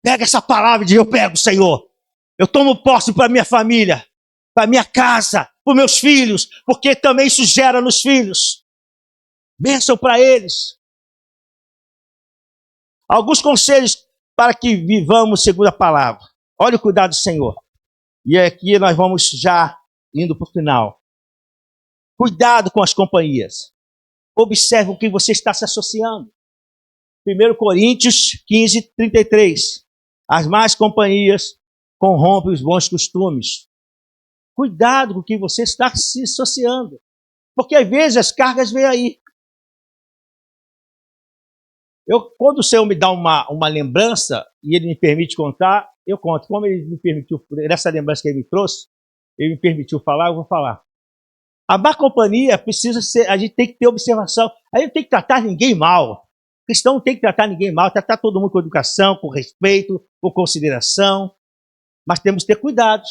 Pega essa palavra de eu pego, Senhor. Eu tomo posse para minha família, para minha casa, para os meus filhos, porque também isso gera nos filhos. Bênção para eles. Alguns conselhos para que vivamos segundo a palavra. Olha o cuidado do Senhor. E aqui nós vamos já indo para o final. Cuidado com as companhias. Observe o que você está se associando. 1 Coríntios 15, 33. As más companhias corrompem os bons costumes. Cuidado com o que você está se associando. Porque às vezes as cargas vêm aí. Quando o Senhor me dá uma lembrança e Ele me permite contar, eu conto. Como Ele me permitiu, nessa lembrança que Ele me trouxe, Ele me permitiu falar, eu vou falar. A má companhia precisa ser, a gente tem que ter observação. A gente não tem que tratar ninguém mal. O cristão não tem que tratar ninguém mal, tratar todo mundo com educação, com respeito, com consideração. Mas temos que ter cuidados.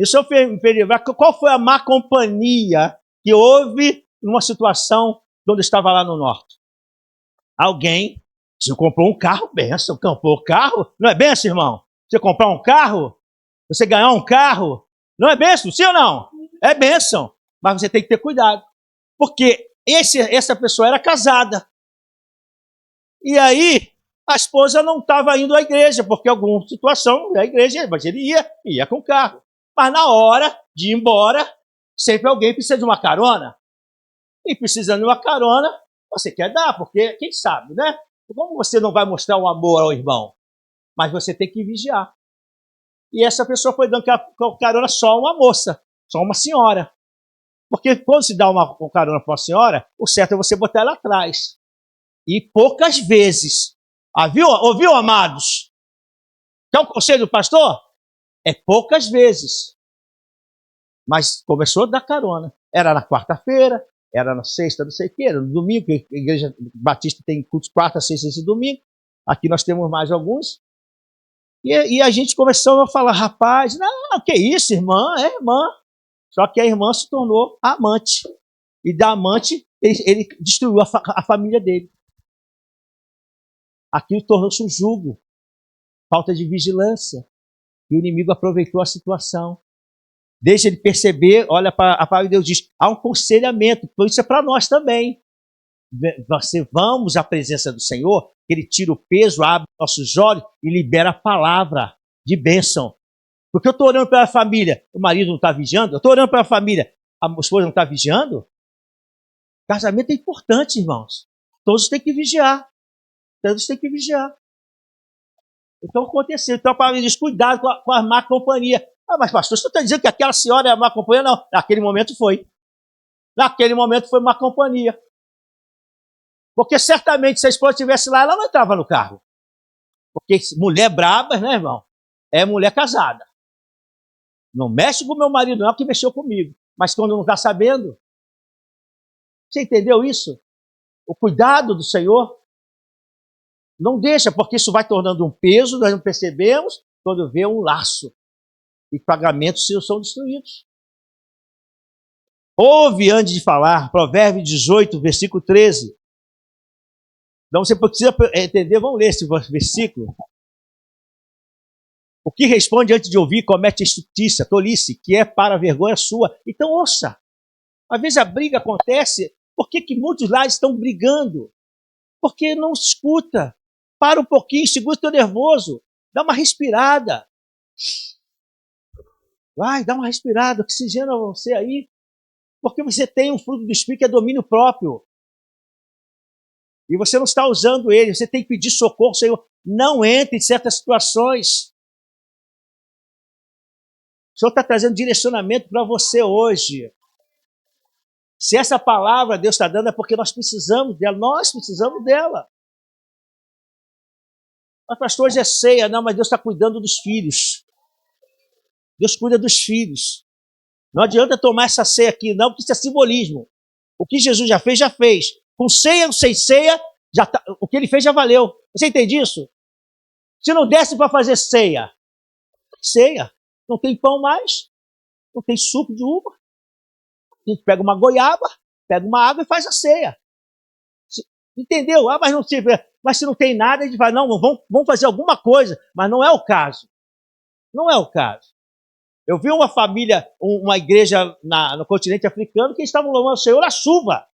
E se eu me perguntar qual foi a má companhia que houve numa situação quando eu estava lá no norte? Alguém, você comprou um carro, benção, comprou um carro, não é benção, irmão? Você comprar um carro, você ganhar um carro, não é benção, sim ou não? É benção, mas você tem que ter cuidado, porque essa pessoa era casada, e aí a esposa não estava indo à igreja, porque alguma situação da igreja, mas ele ia com o carro. Mas na hora de ir embora, sempre alguém precisa de uma carona. E precisando de uma carona, você quer dar, porque quem sabe, né? Como você não vai mostrar o amor ao irmão? Mas você tem que vigiar. E essa pessoa foi dando carona só uma moça, só uma senhora. Porque quando se dá uma carona para uma senhora, o certo é você botar ela atrás. E poucas vezes. Ouviu, amados? Quer um conselho do pastor? É poucas vezes. Mas começou a dar carona. Era na quarta-feira, era na sexta, não sei o quê, era no domingo, porque a igreja batista tem cultos quarta, sexta e domingo. Aqui nós temos mais alguns. E a gente começou a falar, rapaz, não, que isso, irmã? É irmã. Só que a irmã se tornou amante. E da amante, ele destruiu a família dele. Aquilo tornou-se um jugo, falta de vigilância. E o inimigo aproveitou a situação. Deixa ele perceber, olha para a palavra de Deus, diz, há um aconselhamento, então isso é para nós também. Você vamos à presença do Senhor, Ele tira o peso, abre nossos olhos e libera a palavra de bênção. Porque eu estou orando pela família, o marido não está vigiando, eu estou orando pela família, a esposa não está vigiando. Casamento é importante, irmãos. Todos têm que vigiar. Todos têm que vigiar. Então aconteceu. Então a palavra diz, cuidado com a má companhia. Ah, mas pastor, você está dizendo que aquela senhora é má companhia? Não, naquele momento foi. Naquele momento foi má companhia. Porque certamente se a esposa estivesse lá, ela não entrava no carro. Porque mulher braba, né, irmão? É mulher casada. Não mexe com o meu marido, não, que mexeu comigo. Mas quando não está sabendo, você entendeu isso? O cuidado do Senhor não deixa, porque isso vai tornando um peso, nós não percebemos, quando vê um laço. E pagamentos são destruídos. Ouve antes de falar, Provérbios 18, versículo 13. Então você precisa entender, vamos ler esse versículo. O que responde antes de ouvir comete injustiça, tolice, que é para a vergonha sua. Então ouça. Às vezes a briga acontece, por que muitos lares estão brigando? Porque não escuta. Para um pouquinho, segura o teu nervoso. Dá uma respirada. Vai, dá uma respirada, oxigena você aí. Porque você tem um fruto do Espírito que é domínio próprio. E você não está usando ele, você tem que pedir socorro, Senhor. Não entre em certas situações. O Senhor está trazendo direcionamento para você hoje. Se essa palavra Deus está dando é porque nós precisamos dela. Nós precisamos dela. Mas pastor, hoje é ceia. Não, mas Deus está cuidando dos filhos. Deus cuida dos filhos. Não adianta tomar essa ceia aqui, não, porque isso é simbolismo. O que Jesus já fez, já fez. Com ceia ou sem ceia, já tá, o que ele fez já valeu. Você entende isso? Se não desse para fazer ceia, não tem pão mais, não tem suco de uva, a gente pega uma goiaba, pega uma água e faz a ceia. Entendeu? Ah, mas se não tem nada, a gente vai, não, vamos fazer alguma coisa, mas não é o caso. Não é o caso. Eu vi uma família, uma igreja no continente africano, que estavam louvando o Senhor na chuva.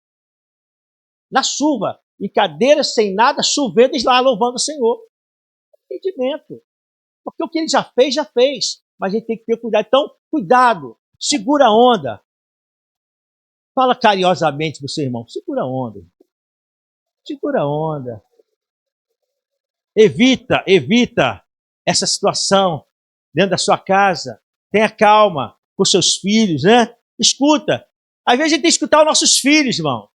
Na chuva. Em cadeiras sem nada, chovendo, eles lá louvando o Senhor. Entendimento. Porque o que ele já fez, já fez. Mas a gente tem que ter cuidado. Então, cuidado. Segura a onda. Fala carinhosamente para o seu irmão. Segura a onda. Segura a onda. Evita essa situação dentro da sua casa. Tenha calma com seus filhos, né? Escuta. Às vezes a gente tem que escutar os nossos filhos, irmão.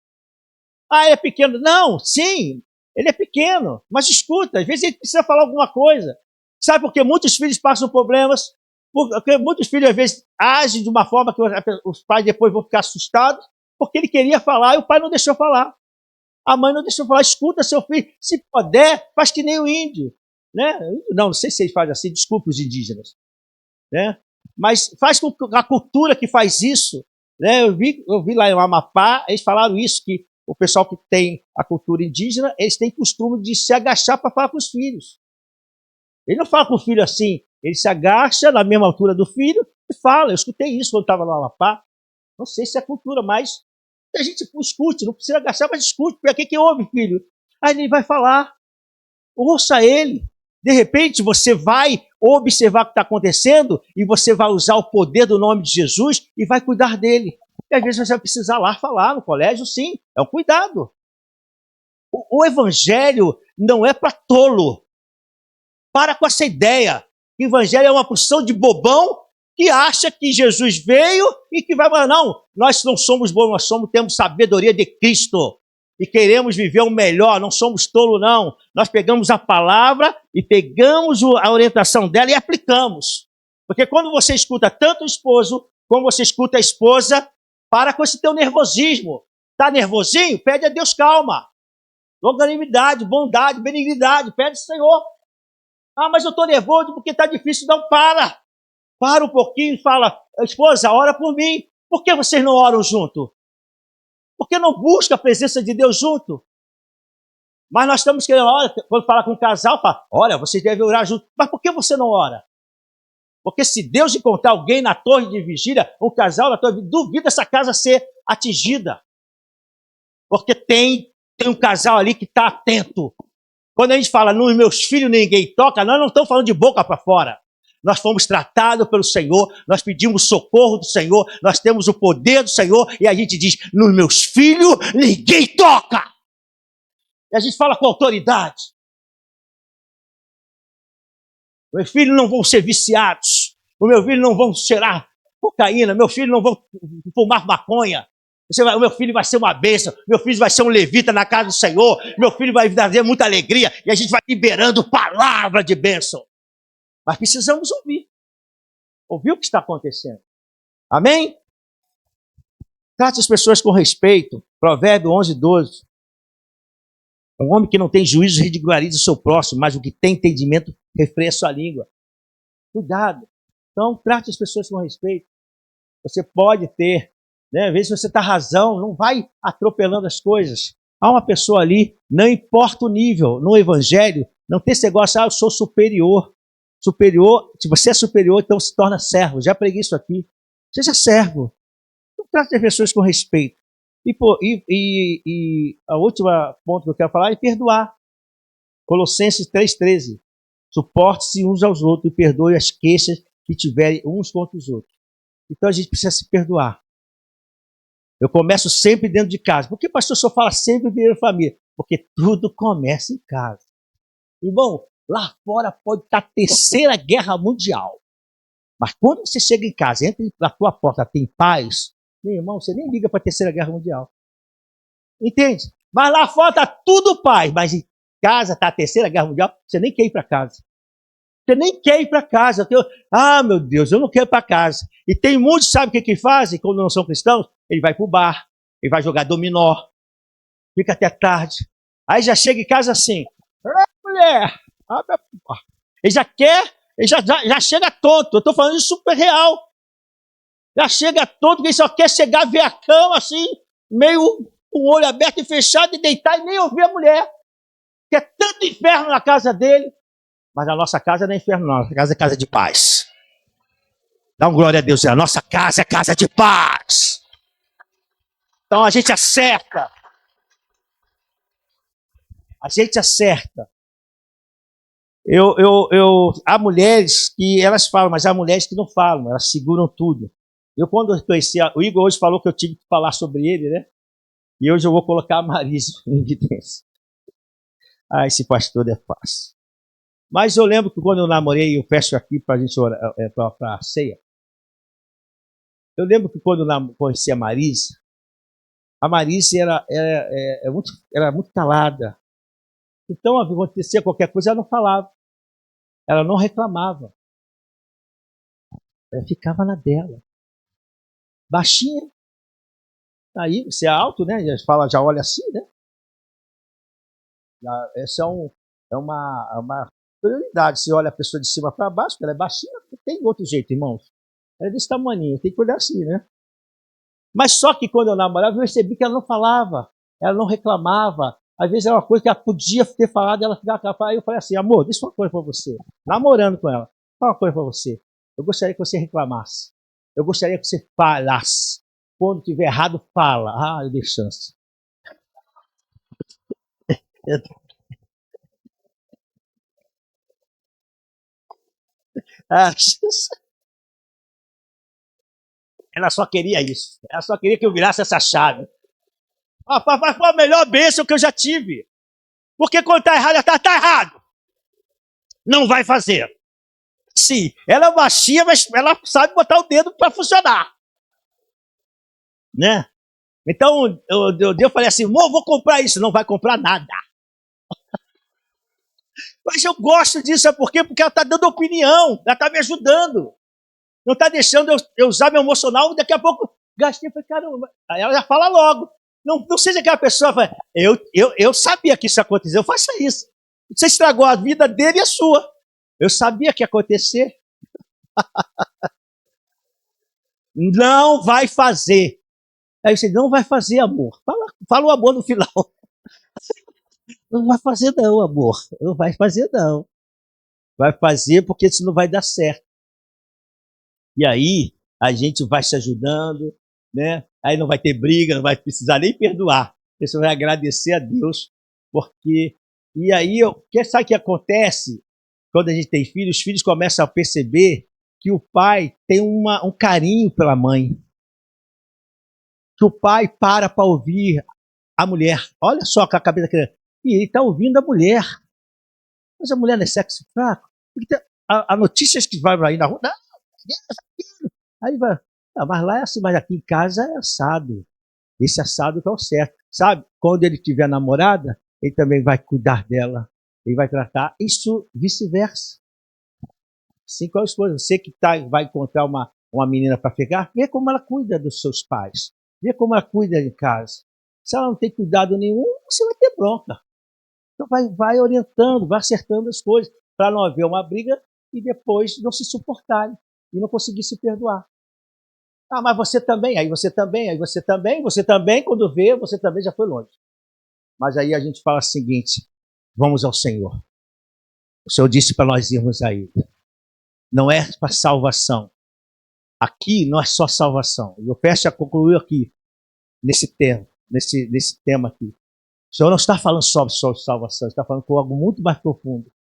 Ah, ele é pequeno. Não, sim, ele é pequeno. Mas escuta, às vezes a gente precisa falar alguma coisa. Sabe por que muitos filhos passam problemas? Porque muitos filhos, às vezes, agem de uma forma que os pais depois vão ficar assustados, porque ele queria falar e o pai não deixou falar. A mãe não deixou falar. Escuta seu filho. Se puder, faz que nem o índio. Né? Não sei se ele faz assim, desculpe os indígenas. Né? Mas faz com a cultura que faz isso, né? Eu vi lá em Amapá, eles falaram isso, que o pessoal que tem a cultura indígena, eles têm costume de se agachar para falar com os filhos. Ele não fala com o filho assim, ele se agacha na mesma altura do filho e fala. Eu escutei isso quando estava no Amapá. Não sei se é cultura, mas a gente escute, não precisa agachar, mas escute. O que houve, filho? Aí ele vai falar, ouça ele. De repente, você vai observar o que está acontecendo e você vai usar o poder do nome de Jesus e vai cuidar dele. E às vezes você vai precisar lá falar no colégio, sim, é um cuidado. O evangelho não é para tolo. Para com essa ideia. O evangelho é uma porção de bobão que acha que Jesus veio e que vai falar, não, nós não somos bons, temos sabedoria de Cristo e queremos viver o melhor, não somos tolos, não. Nós pegamos a palavra e pegamos a orientação dela e aplicamos. Porque quando você escuta tanto o esposo, como você escuta a esposa, para com esse teu nervosismo. Está nervosinho? Pede a Deus calma. Longanimidade, bondade, benignidade, pede ao Senhor. Ah, mas eu estou nervoso porque está difícil. Não, para. Para um pouquinho e fala, esposa, ora por mim. Por que vocês não oram junto? Por que não busca a presença de Deus junto? Mas nós estamos querendo, olha, quando fala com um casal, fala, olha, vocês devem orar junto. Mas por que você não ora? Porque se Deus encontrar alguém na torre de vigília, um casal na torre de vigília, duvida essa casa ser atingida. Porque tem um casal ali que está atento. Quando a gente fala, nos meus filhos ninguém toca, nós não estamos falando de boca para fora. Nós fomos tratados pelo Senhor, nós pedimos socorro do Senhor, nós temos o poder do Senhor, e a gente diz, nos meus filhos ninguém toca. E a gente fala com autoridade. Meus filhos não vão ser viciados, os meus filhos não vão cheirar cocaína, meus filhos não vão fumar maconha. O meu filho vai ser uma bênção, meu filho vai ser um levita na casa do Senhor, meu filho vai trazer muita alegria, e a gente vai liberando palavra de bênção. Mas precisamos ouvir o que está acontecendo. Amém? Trate as pessoas com respeito. Provérbio 11:12. Um homem que não tem juízo ridiculariza o seu próximo, mas o que tem entendimento refreia a sua língua. Cuidado. Então, trate as pessoas com respeito. Você pode ter, né? Às vezes você está razão, não vai atropelando as coisas. Há uma pessoa ali, não importa o nível, no evangelho, não tem esse negócio, eu sou superior. Superior, se você é superior, então se torna servo. Já preguei isso aqui. Seja servo. Então, trate as pessoas com respeito. E a última ponto que eu quero falar é perdoar. Colossenses 3,13. Suporte-se uns aos outros e perdoe as queixas que tiverem uns contra os outros. Então a gente precisa se perdoar. Eu começo sempre dentro de casa. Por que o pastor só fala sempre dentro da família? Porque tudo começa em casa. Irmão, lá fora pode estar a terceira guerra mundial. Mas quando você chega em casa, entra na tua porta, tem paz, meu irmão, você nem liga para a terceira guerra mundial. Entende? Mas lá fora está tudo paz, mas em casa está a terceira guerra mundial, você nem quer ir para casa. Você nem quer ir para casa. Meu Deus, eu não quero ir para casa. E tem muitos, sabe o que fazem quando não são cristãos? Ele vai para o bar, ele vai jogar dominó, fica até tarde. Aí já chega em casa assim, mulher, ele já quer, ele já chega tonto. Eu estou falando isso super real. Já chega tonto, que ele só quer chegar, ver a cama assim, meio com o olho aberto e fechado, e deitar e nem ouvir a mulher. Que é tanto inferno na casa dele. Mas a nossa casa não é inferno, não. A nossa casa é casa de paz. Dá um glória a Deus. A nossa casa é casa de paz. Então a gente acerta. A gente acerta. Há mulheres que elas falam, mas há mulheres que não falam, elas seguram tudo. Quando eu conheci, o Igor hoje falou que eu tive que falar sobre ele, né? E hoje eu vou colocar a Marisa em evidência. Esse pastor é fácil. Mas eu lembro que quando eu namorei, eu fecho aqui para a gente orar, para a ceia. Eu lembro que quando eu conheci a Marisa era muito calada. Então, acontecia qualquer coisa, ela não falava. Ela não reclamava. Ela ficava na dela. Baixinha. Aí, você é alto, né? Já olha assim, né? Essa é uma prioridade. Você olha a pessoa de cima para baixo, ela é baixinha, não tem outro jeito, irmãos. Era desse tamaninho, tem que cuidar assim, né? Mas só que quando eu namorava, eu percebi que ela não falava, ela não reclamava. Às vezes era uma coisa que ela podia ter falado, ela ficava capaz. Aí eu falei assim, amor, deixa uma coisa para você. Namorando com ela, fala uma coisa para você. Eu gostaria que você reclamasse. Eu gostaria que você falasse. Quando tiver errado, fala. Ah, eu dei chance. Ela só queria isso. Ela só queria que eu virasse essa chave. Ah, foi a melhor bênção que eu já tive. Porque quando está errado, ela tá errado. Não vai fazer. Sim, ela é baixinha, mas ela sabe botar o dedo para funcionar. Né? Então, eu falei assim, vou comprar isso. Não vai comprar nada. Mas eu gosto disso, sabe por quê? Porque ela está dando opinião, ela está me ajudando. Não está deixando eu usar meu emocional, daqui a pouco gastei, falei, caramba. Aí ela já fala logo. Não seja aquela pessoa, fala, eu sabia que isso ia acontecer, eu faça isso. Você estragou a vida dele e a sua. Eu sabia que ia acontecer. Não vai fazer. Aí você não vai fazer, amor. Fala o amor no final. Não vai fazer não, amor. Não vai fazer não. Vai fazer porque isso não vai dar certo. E aí a gente vai se ajudando, né? Aí não vai ter briga, não vai precisar nem perdoar. Você vai agradecer a Deus, porque... E aí, sabe o que acontece quando a gente tem filhos? Os filhos começam a perceber que o pai tem um carinho pela mãe. Que o pai para ouvir a mulher. Olha só com a cabeça da criança. E ele está ouvindo a mulher. Mas a mulher não é sexo fraco? Porque a notícias que vai aí na rua... Não, aí vai... Não, mas lá é assim, mas aqui em casa é assado. Esse assado que é o certo. Sabe? Quando ele tiver namorada, ele também vai cuidar dela. Ele vai tratar. Isso vice-versa. Assim com a esposa. Você que vai encontrar uma menina para pegar, vê como ela cuida dos seus pais. Vê como ela cuida de casa. Se ela não tem cuidado nenhum, você vai ter bronca. Então vai orientando, vai acertando as coisas, para não haver uma briga e depois não se suportarem e não conseguir se perdoar. Ah, mas você também, aí você também, aí você também, você também, quando vê, você também já foi longe. Mas aí a gente fala o seguinte, vamos ao Senhor. O Senhor disse para nós irmos a Ele. Não é para salvação. Aqui não é só salvação. Eu peço a concluir aqui, nesse tema aqui. O Senhor não está falando só sobre salvação, está falando com algo muito mais profundo.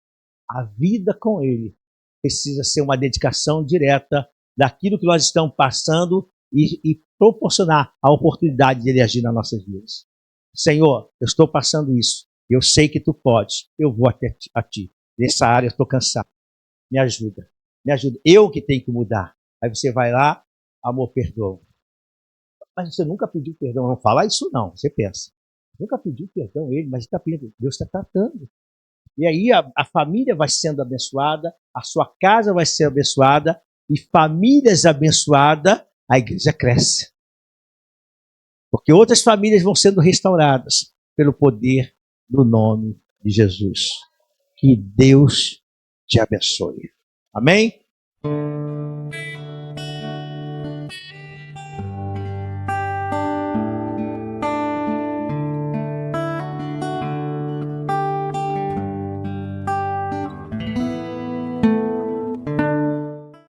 A vida com Ele precisa ser uma dedicação direta daquilo que nós estamos passando e proporcionar a oportunidade de Ele agir nas nossas vidas. Senhor, eu estou passando isso. Eu sei que Tu podes. Eu vou até a Ti. Nessa área eu estou cansado. Me ajuda. Me ajuda. Eu que tenho que mudar. Aí você vai lá, amor, perdoa. Mas você nunca pediu perdão. Não fala isso não. Você pensa. Nunca pediu perdão a Ele, mas está pedindo. Deus está tratando. E aí a família vai sendo abençoada, a sua casa vai ser abençoada, e famílias abençoadas, a igreja cresce. Porque outras famílias vão sendo restauradas pelo poder do nome de Jesus. Que Deus te abençoe. Amém?